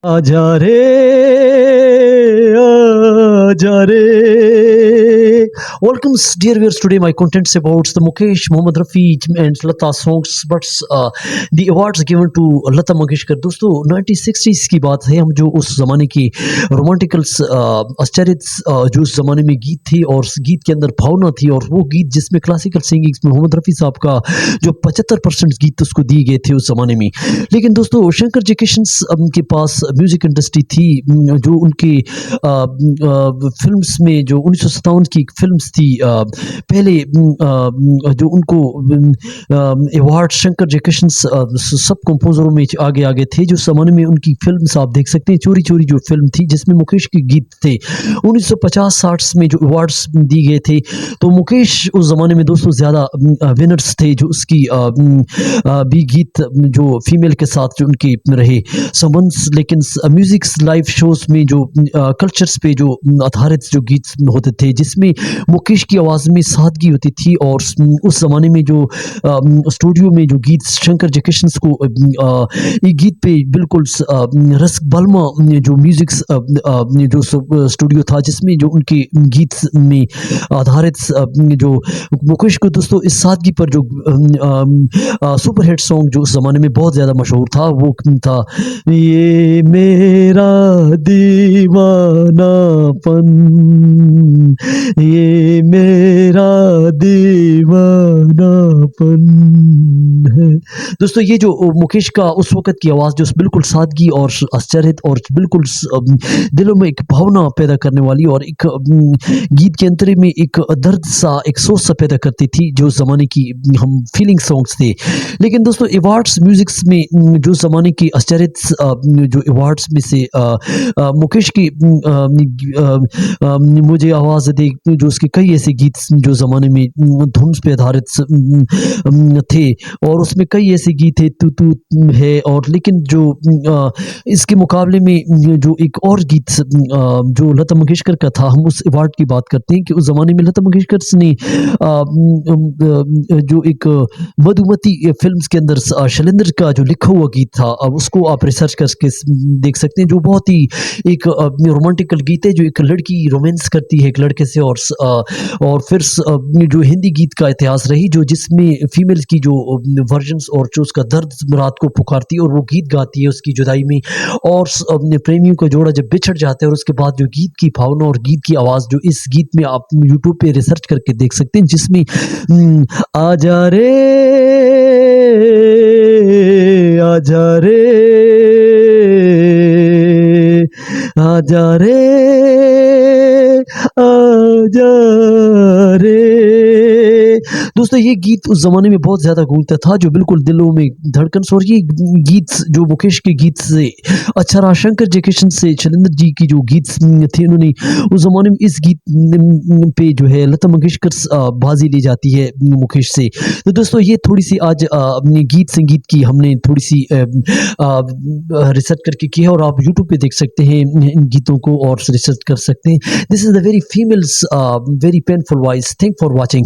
आजा रे आजा रे welcomes dear viewers. Today my contents about the Mukesh Mohammad Rafi and Lata songs, but the awards given to Lata Mangeshkar. दोस्तों 1960s की बात है, हम जो उस ज़माने की रोमांटिकल्स आश्चर्य जो उस ज़माने में गीत थे और उस गीत के अंदर भावना थी, और वो गीत जिसमें क्लासिकल सिंगिंग में मोहम्मद रफ़ी साहब का जो 75% गीत उसको दिए गए थे उस ज़माने में। लेकिन दोस्तों शंकर जयकिशन्स के पास म्यूज़िक इंडस्ट्री थी, जो उनके फिल्म्स में जो 1957 की फिल्म्स थी, पहले जो उनको अवार्ड शंकर जयकिशन्स सब कंपोजरों में आगे आगे थे। जो ज़माने में उनकी फिल्म्स आप देख सकते हैं, चोरी चोरी जो फिल्म थी जिसमें मुकेश के गीत थे, 1950-60 में जो अवार्ड्स दिए गए थे, तो मुकेश उस ज़माने में दोस्तों ज़्यादा विनर्स थे। जो उसकी भी गीत जो फीमेल के साथ जो उनके रहे संबंध, लेकिन म्यूज़िक लाइव शोज़ में जो कल्चर्स पे जो आधारित जो गीत होते थे, जिसमें मुकेश की आवाज़ में सादगी होती थी, और उस ज़माने में जो स्टूडियो में जो गीत शंकर जयकिशन्स को ये गीत पे बिल्कुल रस बलमा जो म्यूज़िक जो स्टूडियो था, जिसमें जो उनके गीत में आधारित जो मुकेश को दोस्तों इस सादगी पर जो सुपर हिट सॉन्ग जो उस ज़माने में बहुत ज़्यादा मशहूर था, वो था ये मेरा दीवानापन, ये मेरा दीवानापन है। दोस्तों ये जो मुकेश का उस वक़्त की आवाज़ जो बिल्कुल सादगी और आश्चर्य और बिल्कुल दिलों में एक भावना पैदा करने वाली, और एक गीत के अंतरे में एक दर्द सा, एक सोच सा पैदा करती थी, जो ज़माने की हम फीलिंग सॉन्ग्स थे। लेकिन दोस्तों अवार्ड्स म्यूज़िक्स में जो ज़माने की आश्चर्य जो अवार्ड्स में से मुकेश की मुझे आवाज़ दे, जो उसके कई ऐसे गीत जो ज़माने में धुन पे आधारित थे, और उसमें कई ऐसे गीत थे तू तू है, और लेकिन जो इसके मुकाबले में जो एक और गीत जो लता मंगेशकर का था, हम उस अवार्ड की बात करते हैं कि उस ज़माने में लता मंगेशकर ने जो एक मधुमती फिल्म्स के अंदर शैलेंद्र का जो लिखा हुआ गीत था, अब उसको आप रिसर्च करके देख सकते हैं, जो बहुत ही एक रोमांटिकल गीत है, जो एक लड़की रोमांस करती है एक लड़के से, और फिर जो हिंदी गीत का इतिहास रही, जो जिसमें फीमेल्स की जो वर्जन्स और जो उसका दर्द रात को पुकारती है और वो गीत गाती है उसकी जुदाई में, और अपने प्रेमियों का जोड़ा जब बिछड़ जाता है, और उसके बाद जो गीत की भावना और गीत की आवाज़ जो इस गीत में आप यूट्यूब पे रिसर्च करके देख सकते हैं, जिसमें आजा रे आजा रे आजा रे आजा रे। दोस्तों ये गीत उस ज़माने में बहुत ज़्यादा गूंजता था, जो बिल्कुल दिलों में धड़कन, और ये गीत जो मुकेश के गीत से अच्छा रहा, शंकर जयकिशन से शैलेंद्र जी की जो गीत थे, उन्होंने उस ज़माने में इस गीत पे जो है लता मंगेशकर बाजी ली जाती है मुकेश से। तो दोस्तों ये थोड़ी सी आज अपनी गीत संगीत की हमने थोड़ी सी रिसर्च करके की है, और आप यूट्यूब पे देख सकते हैं इन गीतों को और रिसर्च कर सकते हैं। This is the very females very painful voice. Thank for watching.